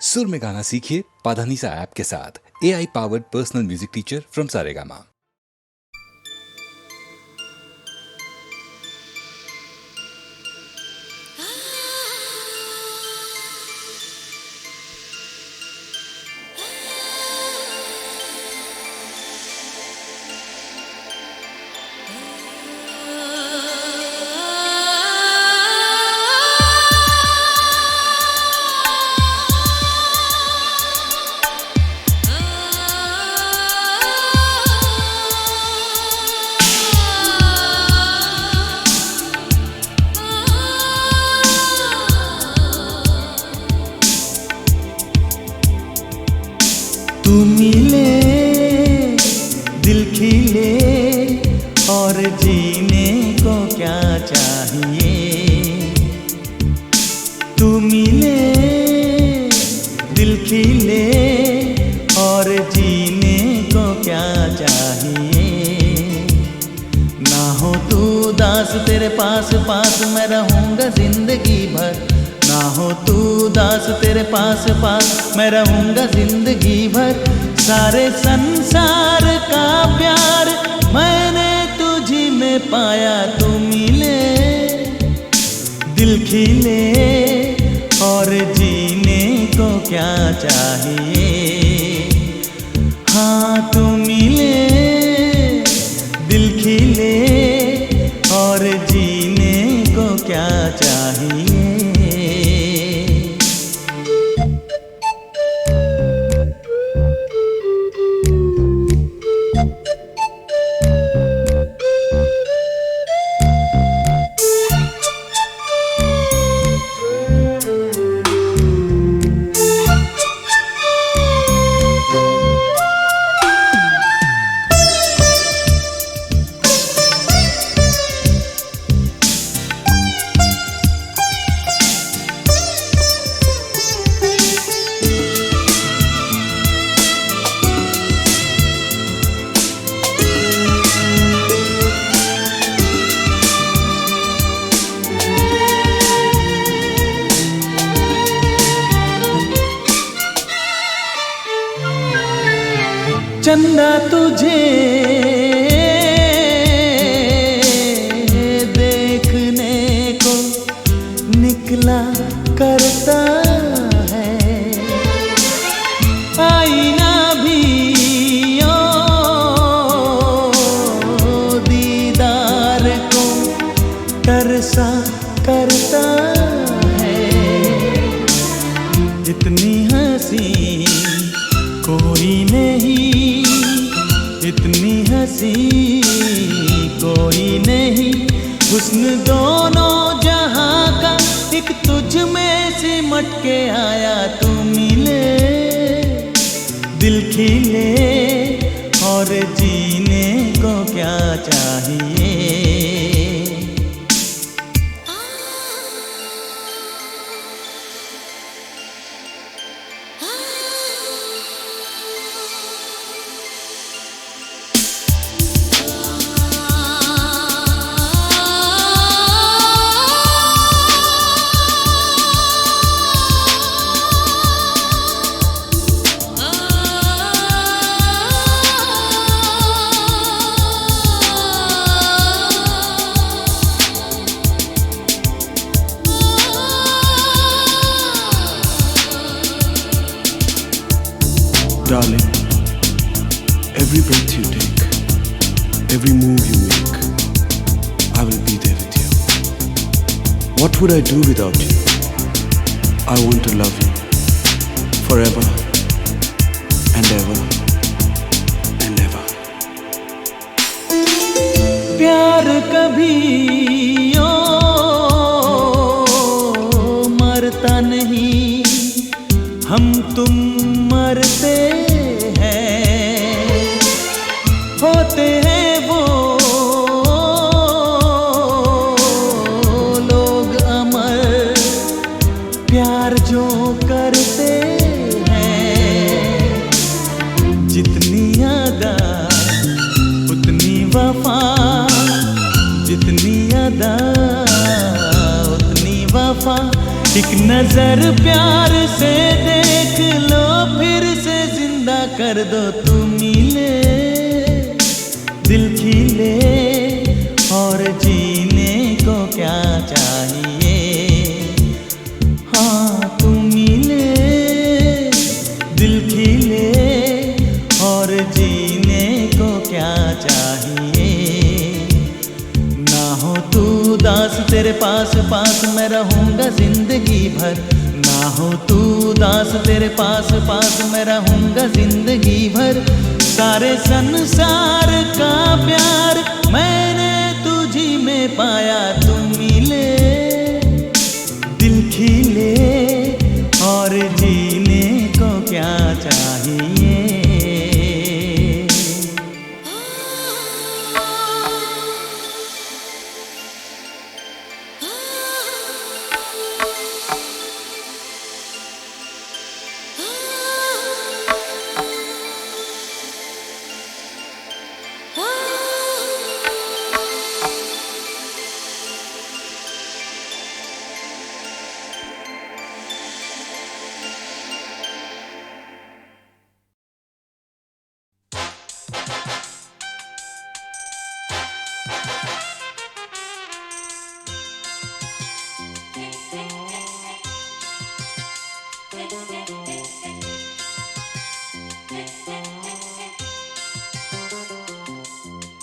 सुर में गाना सीखिए पाधानीसा ऐप के साथ। AI powered personal music teacher from Saregama. तू मिले दिल खिले और जीने को क्या चाहिए। तू मिले दिल खिले और जीने को क्या चाहिए। ना हो तू दास तेरे पास पास मैं रहूँगा जिंदगी भर। ना हो तू दास तेरे पास पास मैं रहूँगा जिंदगी भर। सारे संसार का प्यार मैंने तुझी में पाया। तू मिले दिल खिले और जीने को क्या चाहिए। हाँ तू मिले दिल खिले और जीने को क्या चाहिए। चंदा तुझे देखने को निकला करता है। आईना भी ओ दीदार को तरसा करता है। इतनी हंसी कोई नहीं, इतनी हंसी कोई नहीं। हुस्न दोनों जहां का एक तुझ में सिमट के आया। तू मिले दिल खिले और जीने को क्या चाहिए। Darling, every breath you take, every move you make, I will be there with you. What would I do without you? I want to love you forever and ever and ever. प्यार कभी ओ मरता नहीं, हम तुम मरते हैं। होते हैं वो लोग अमर प्यार जो करते हैं। जितनी अदा उतनी वफा, जितनी अदा उतनी वफा। एक नजर प्यार से देख कर दो तुम मिले, दिल खिले और जीने को क्या चाहिए। हाँ तुम मिले, दिल खिले और जीने को क्या चाहिए। ना हो तू दास तेरे पास पास मैं रहूँगा जिंदगी भर। ना हो तू दास तेरे पास पास मैं रहूँगा जिंदगी भर। सारे संसार का प्यार मैंने तुझी में पाया। तुम मिले, दिल खिले और जीने को क्या चाहिए।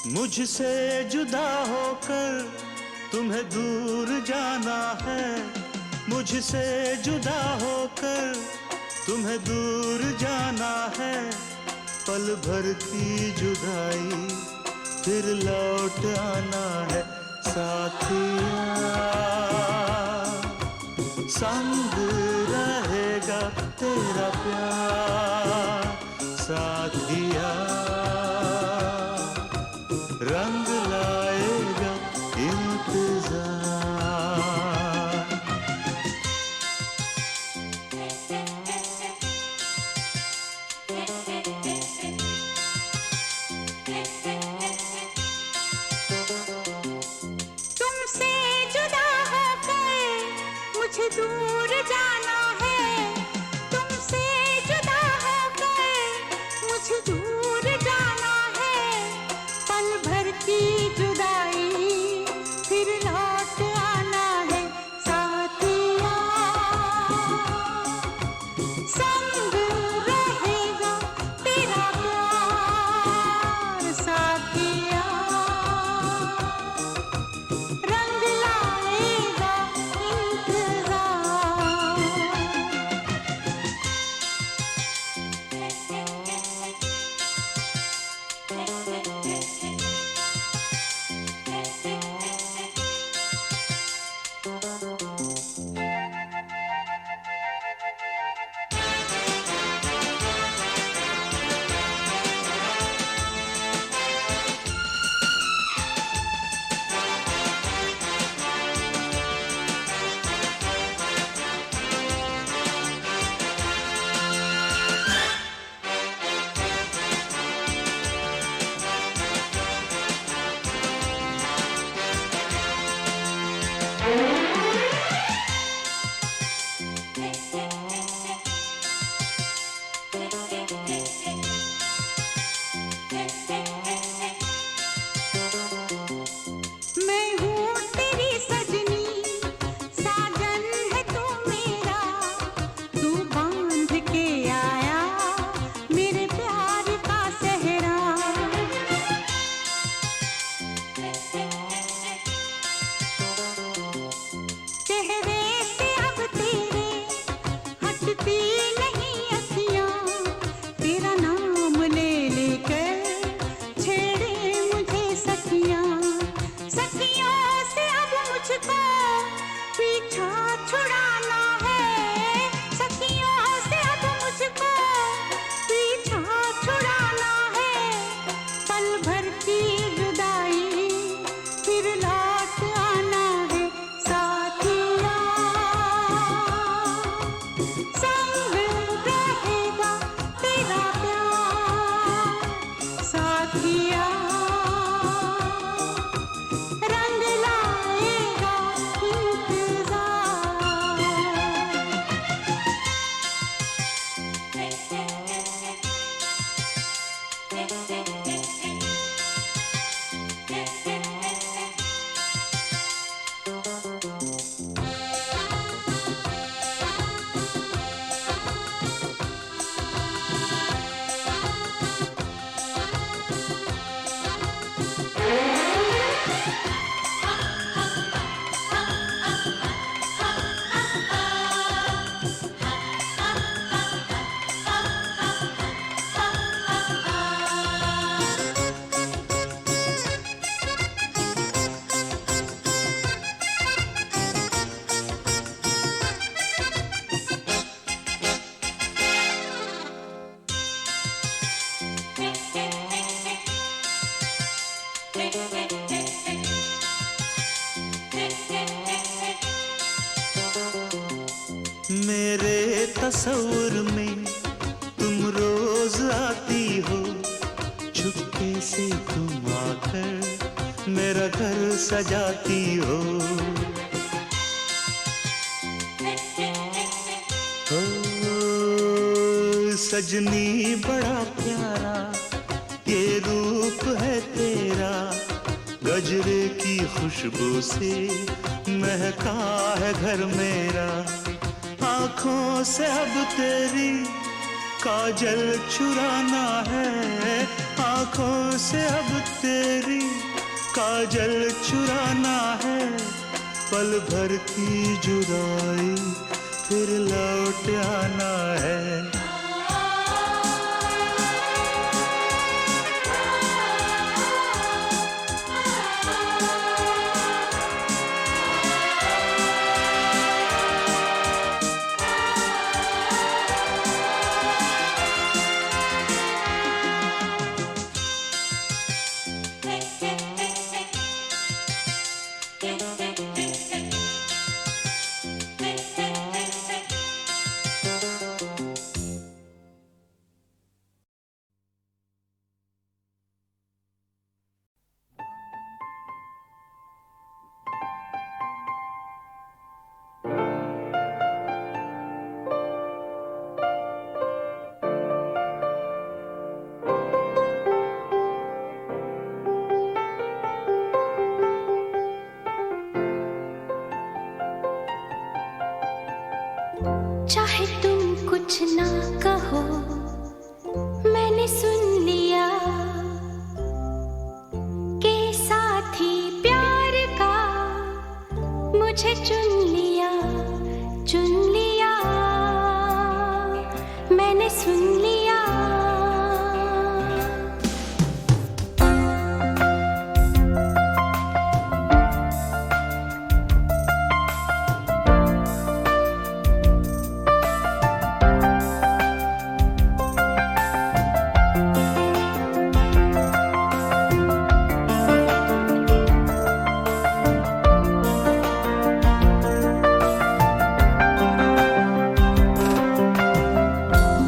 मुझसे जुदा होकर तुम्हें दूर जाना है। मुझसे जुदा होकर तुम्हें दूर जाना है। पल भर की जुदाई फिर लौट आना है। साथिया संग रहेगा तेरा प्यार। साथिया रंग लाएगा इंतजार। तुमसे जुदा होकर मुझे दूर जाना है। तुमसे जुदा होकर मुझे दूर जाना है। पल भर की जुदाई फिर लौट आना है। साथिया संग रहेगा तेरा प्यार। साथिया रंग लाएगा इंतजार। मैं हूँ तेरी सजनी, साजन है तू मेरा। तू बांध के आया मेरे प्यार का सेहरा। चेहरे से अब तेरे हटती नहीं अखियाँ। तेरा नाम ले लेकर छेड़े मुझे सखियाँ। सखियों से अब मुझको पीछा छुड़ाना है। सखियों से अब मुझको पीछा छुड़ाना है। पल भर की जुदाई फिर लौट आना है। साथिया संग तस्वुर में तुम रोज आती हो, चुपके से तुम आकर मेरा घर सजाती हो। ओ, सजनी बड़ा प्यारा ये रूप है तेरा, गजरे की खुशबू से महका है घर मेरा। आँखों से अब तेरी काजल चुराना है, आँखों से अब तेरी काजल चुराना है। पल भर की जुदाई फिर लौट आना है। चाहे तुम कुछ ना कहो, मैंने सुन लिया कि साथी प्यार का मुझे चुन लिया, मैंने सुन लिया।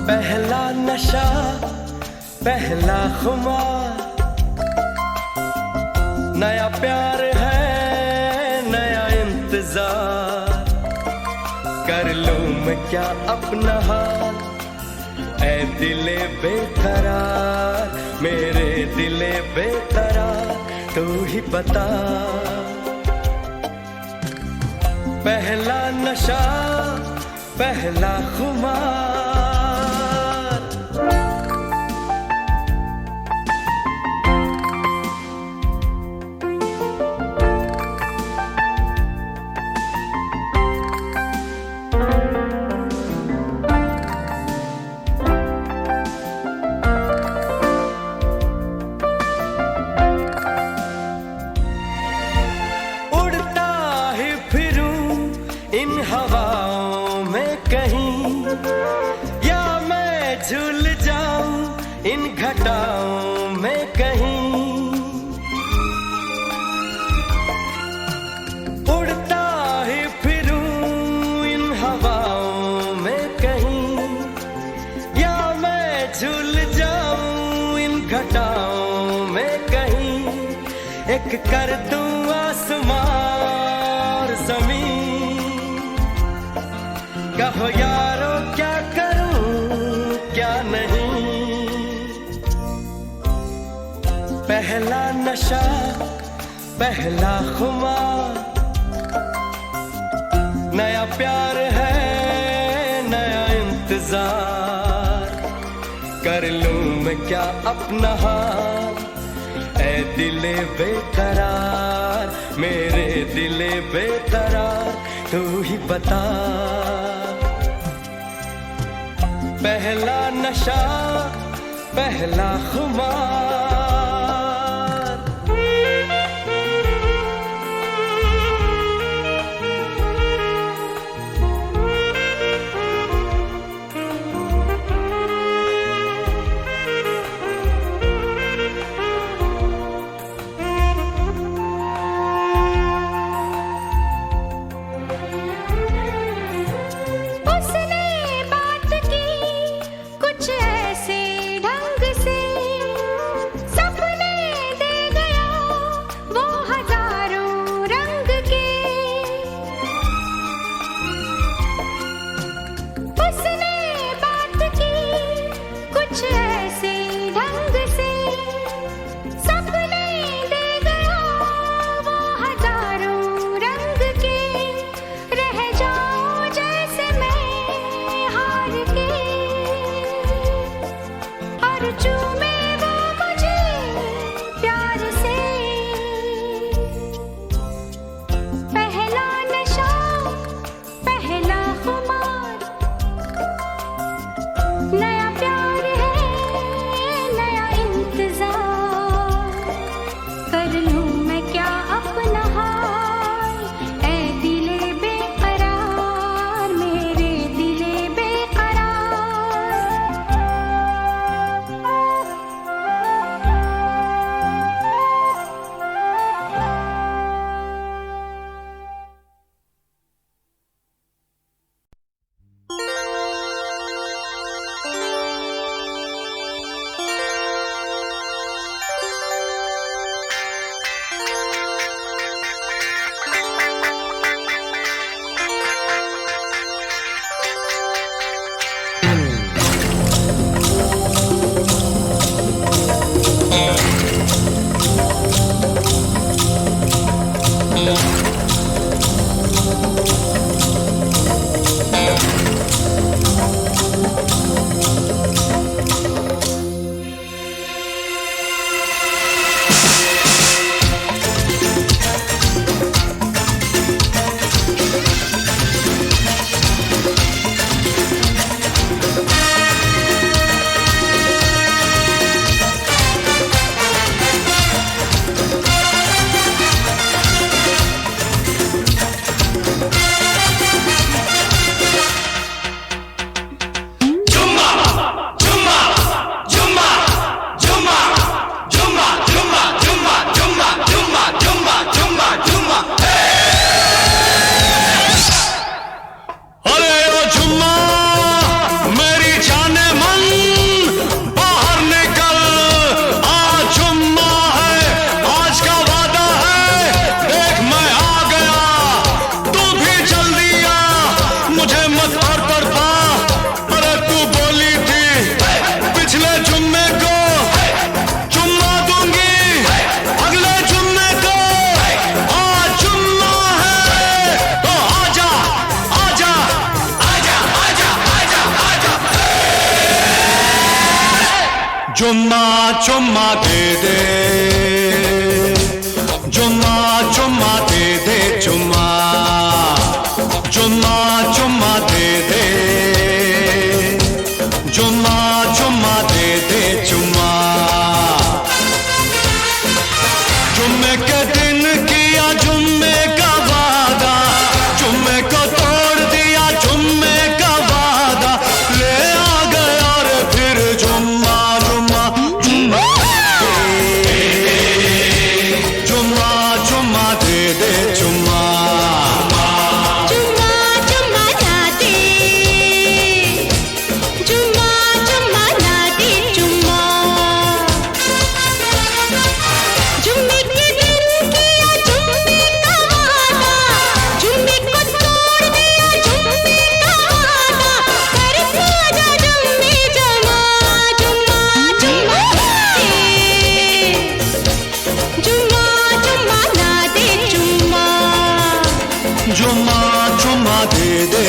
पहला नशा पहला खुमार, नया प्यार है नया इंतजार। कर लूं मैं क्या अपना हाल, ऐ दिले बेकरार, मेरे दिले बेकरार, तू ही बता। पहला नशा पहला खुमार, इन हवाओं में कहीं, या मैं झूल जाऊं इन घटाओं में कहीं। उड़ता ही फिरूं इन हवाओं में कहीं, या मैं झूल जाऊं इन घटाओं में कहीं। एक कर दूं आसमां और ज़मीन, कहो यारो क्या करूं क्या नहीं। पहला नशा पहला खुमार, नया प्यार है नया इंतजार। कर लूं मैं क्या अपना हाल, ऐ दिले बेकरार, मेरे दिले बेकरार, तू ही बता। पहला नशा पहला खुमार। उसने चूमे वो मुझे प्यार से। पहला नशा पहला खुमार, नया प्यार है नया इंतजार। कर लूं मैं क्या अपना हाल, ऐ दिले बेकरार मेरे दिले चुम्मा चुम्मा दे दे, चुम्मा चुम्मा दे दे, चुम्मा चुम्मा चुम्मा दे दे, चुम्मा चुम्मा दे दे, चुम्मा। जुम्मे के दिन किया जुम्मे का वादा, जुम्मे को तोड़ दिया जुम्मे का वादा, ले आ गया रे फिर जुम्मा जुम्मा जुम्मा जुम्मा जुम्मा दे दे, जुम्मा जुम्मा जुम्मा ना दे, जुम्मा जुम्मा ना दे, जुम्मा। जुम्मे के दिन किया जुम्मे का वादा, जुम्मे को तोड़ दिया जुम्मे का वादा, करता जा जुम्मे जमा, जुम्मा जुम्मा दे, जुम्मा जुम्मा ना दे, जुम्मा। जुम्मा जुम्मा दे दे,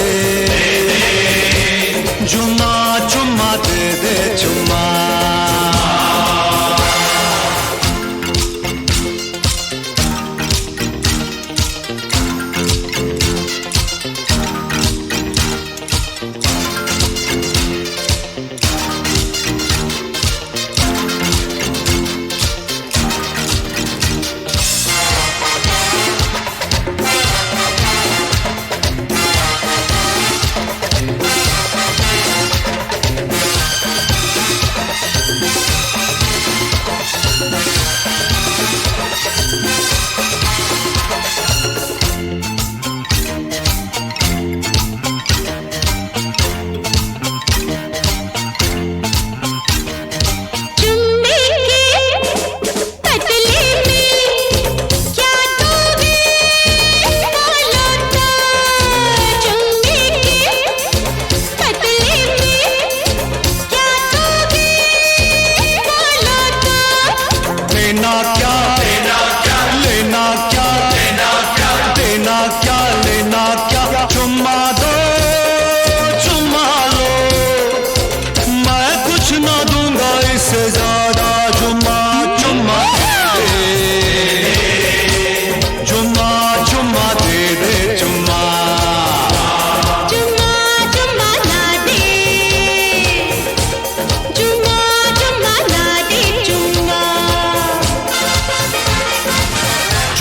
जुम्मा जुम्मा दे दे, जुम्मा।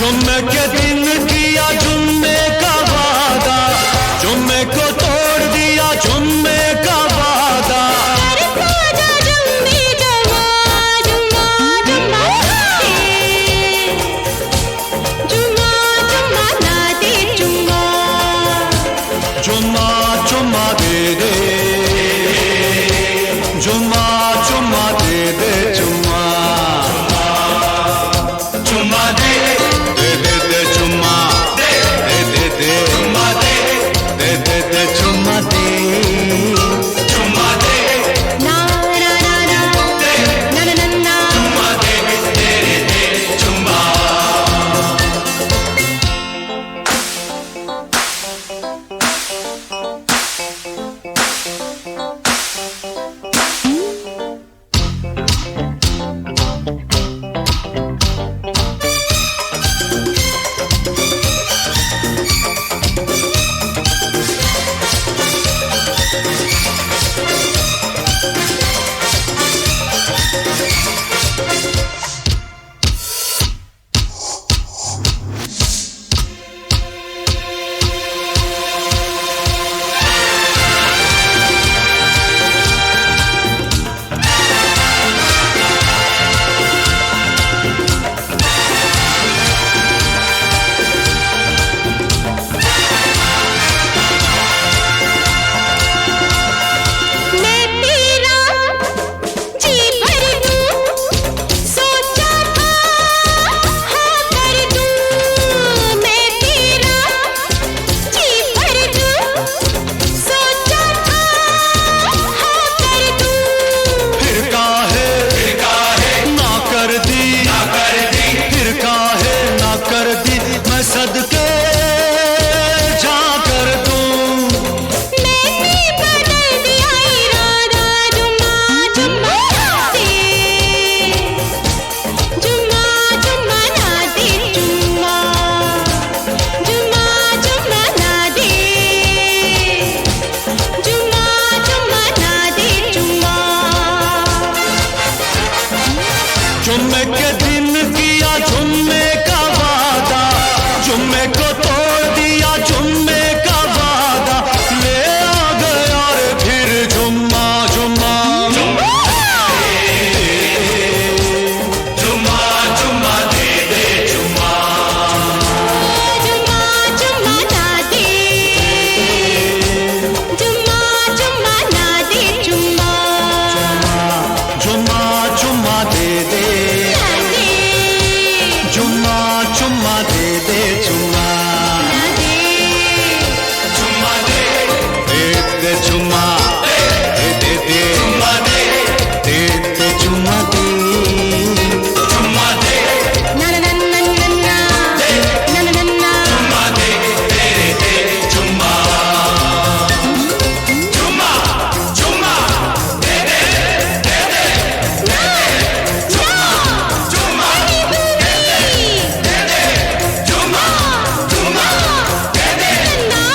जुम्मे के दिन किया जुम्मे का वादा, जुम्मे को तोड़ दिया जुम्मे का वादा। जुम्मा जुम्मा दे दे, जुम्मा जुम्मा दे दे, जुम्मा जुम्मा दे दे दे दे, जुम्मा दे दे दे, जुम्मा दे दे दे दे, जुम्मा दे जुम्मा दे ना ना ना ना ना ना ना जुम्मा दे दे दे, जुम्मा। सदके जा कर दूं, मैंने बदल दिया इरादा जुम्मा जुम्मा से, जुम्मा जुम्मा ना दे, जुम्मा जुम्मा जुम्मा ना दे, जुम्मा जुम्मा ना दे, जुम्मा। जुम्मे के दिन किया जुम्मे का वादा, जुम्मे को तोड़ दिया जुम्मे का वादा। ले आ गया रे फिर जुम्मा जुम्मा जुम्मा जुम्मा दे दे, जुम्मा जुम्मा जुम्मा ना दे, जुम्मा जुम्मा ना दे, जुम्मा जुम्मा जुम्मा दे दे, ना दे, जुम्मा जुम्मा दे दे, जुम्मा ना दे, जुम्मा दे दे, जुम्मा दे दे दे, जुम्मा दे दे, जुम्मा दे जुम्मा दे, ना ना ना ना ना ना ना ना, जुम्मा दे दे दे, जुम्मा जुम्मा जुम्मा दे दे दे दे, जुम्मा दे दे, जुम्मा जुम्मा दे दे,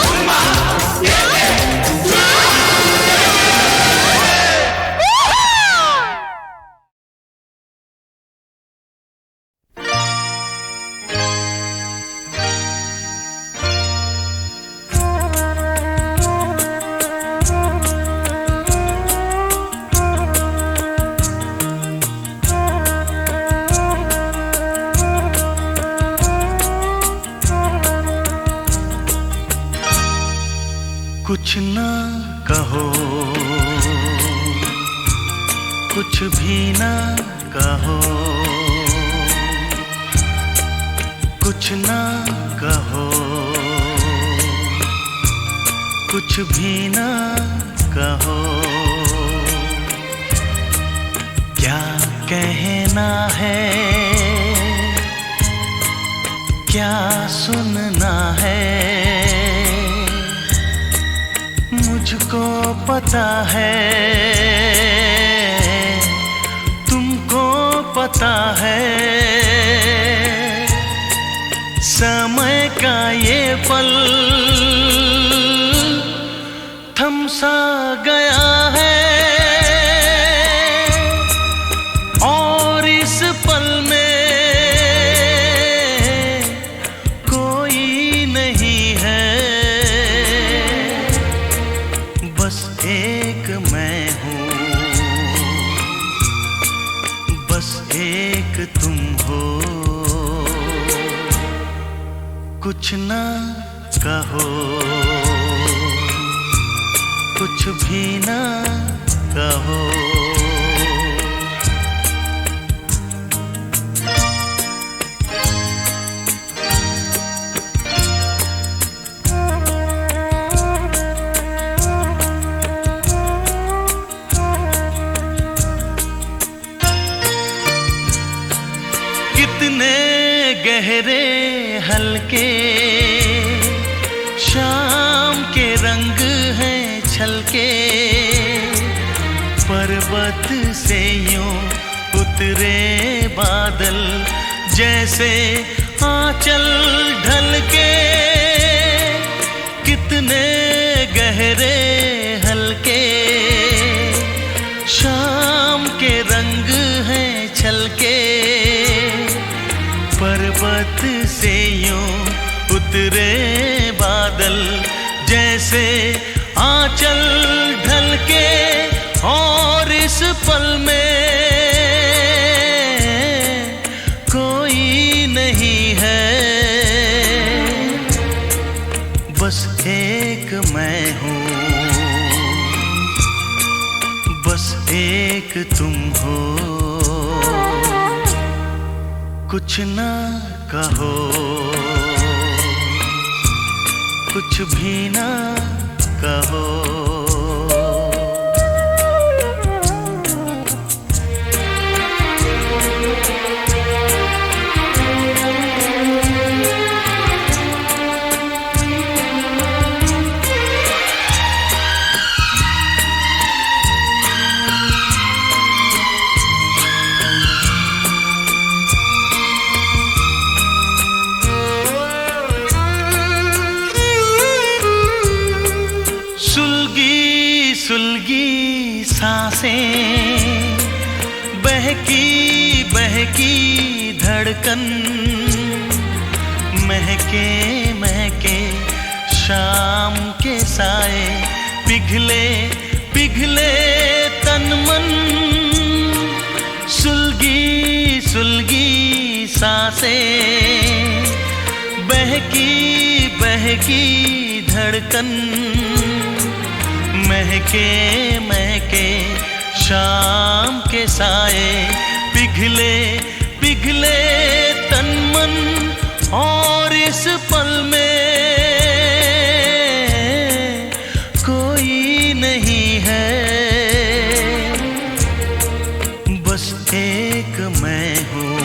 जुम्मा दे दे। कुछ ना कहो, कुछ भी ना कहो, कुछ ना कहो, कुछ भी ना कहो। क्या कहना है, क्या सुनना है, मुझको पता है, तुमको पता है। समय का ये पल थम सा गया है, और इस पल में तुम हो, कुछ ना कहो, कुछ भी ना कहो। कितने गहरे हल्के शाम के रंग हैं छलके, पर्वत से यूं उतरे बादल जैसे आंचल ढलके। कितने गहरे हल्के शाम के रंग हैं छलके, पर्वत से यूं उतरे बादल जैसे आंचल ढलके। और इस पल में कोई नहीं है, बस एक मैं हूँ, बस एक तुम हो। कुछ ना कहो, कुछ भी ना कहो। सुलगी सुलगी सांसें, बहकी बहकी धड़कन, महके महके शाम के साए, पिघले पिघले तन मन। सुलगी सुलगी सांसें, बहकी बहकी धड़कन, महके महके शाम के साए, पिघले पिघले तन मन। और इस पल में कोई नहीं है, बस एक मैं हूँ,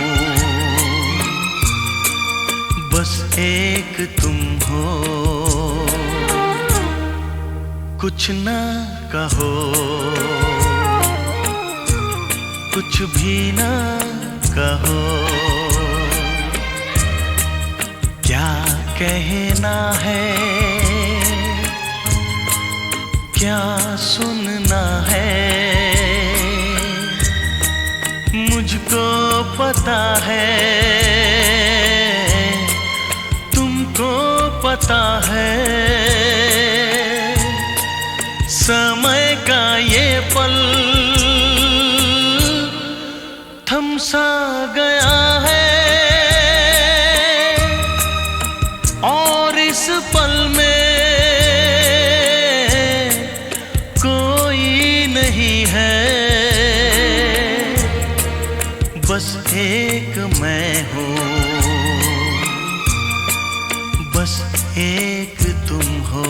बस एक तुम हो। कुछ ना कहो, कुछ भी ना कहो। क्या कहना है, क्या सुनना है, मुझको पता है, तुमको पता है। समय का ये पल थम सा गया है, और इस पल में कोई नहीं है, बस एक मैं हूँ, बस एक तुम हो।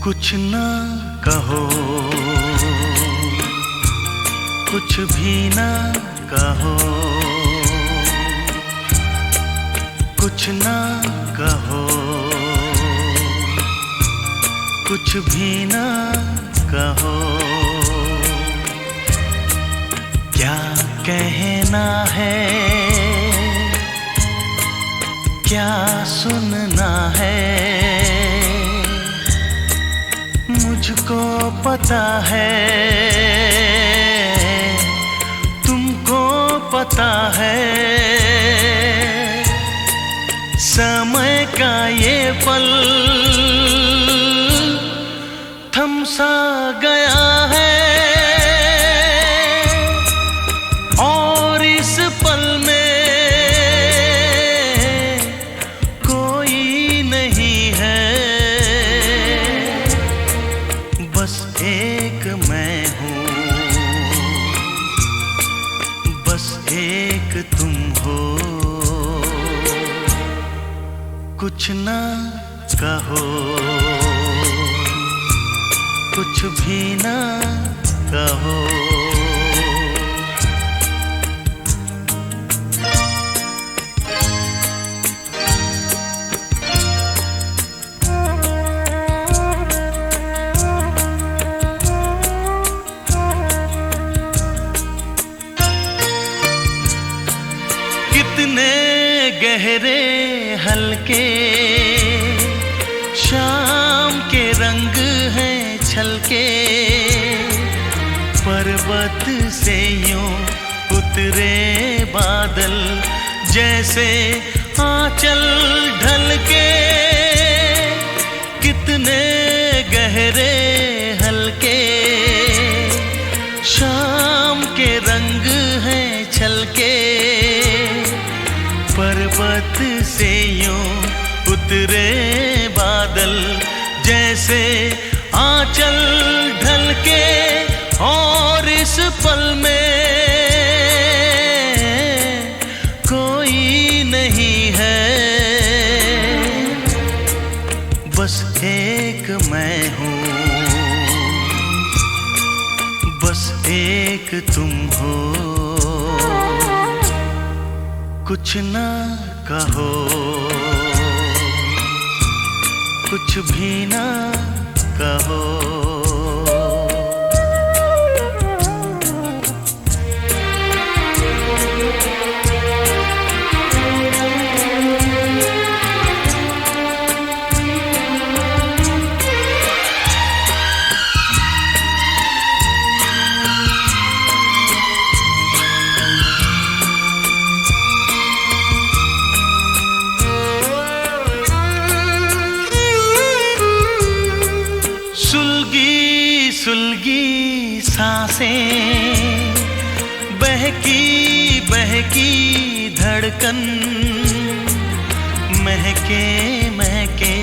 कुछ ना कहो, कुछ भी ना कहो, कुछ ना कहो, कुछ भी ना कहो। क्या कहना है, क्या सुनना है, मुझको पता है, तुमको पता है। समय का ये पल थम सा गया है, और इस पल में कोई नहीं है, बस एक मैं हूँ, बस एक तुम हो। कुछ ना कहो, कुछ भी ना कहो। कितने गहरे हल्के शाम के रंग हैं छलके, पर्वत से यूं उतरे बादल जैसे आंचल ढलके। कितने गहरे हल्के शाम के रंग हैं छलके, पर्वत से यूं उतरे बादल जैसे आंचल ढलके। और इस पल में कोई नहीं है, बस एक मैं हूँ, बस एक तुम हो। कुछ ना कहो, कुछ भी ना कहो। सुलगी सांसें, बहकी बहकी धड़कन, महके महके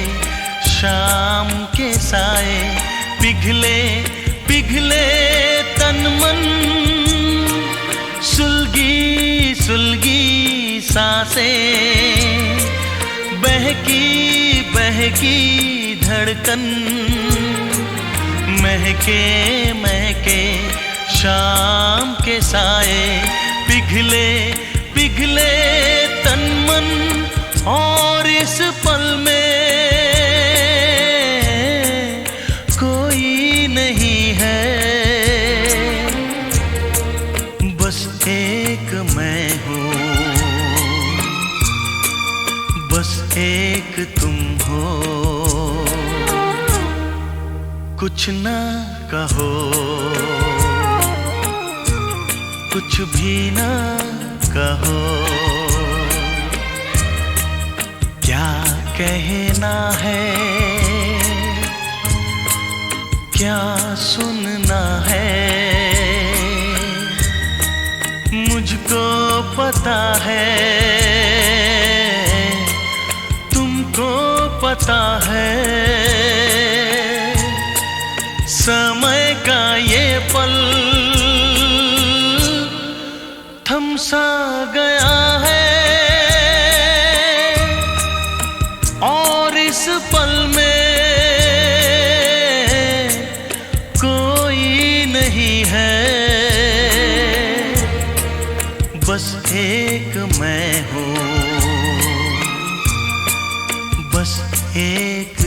शाम के साए, पिघले पिघले तन मन। सुलगी सुलगी सांसें, बहकी बहकी धड़कन, महके महके शाम के साए, पिघले पिघले तन मन। और इस पल में कोई नहीं है, बस एक मैं हूँ, बस एक तुम हो। कुछ ना कहो, कुछ भी ना कहो। क्या कहना है, क्या सुनना है, मुझको पता है, तुमको पता है। समय का ये पल थम सा गया है, और इस पल में हो, बस एक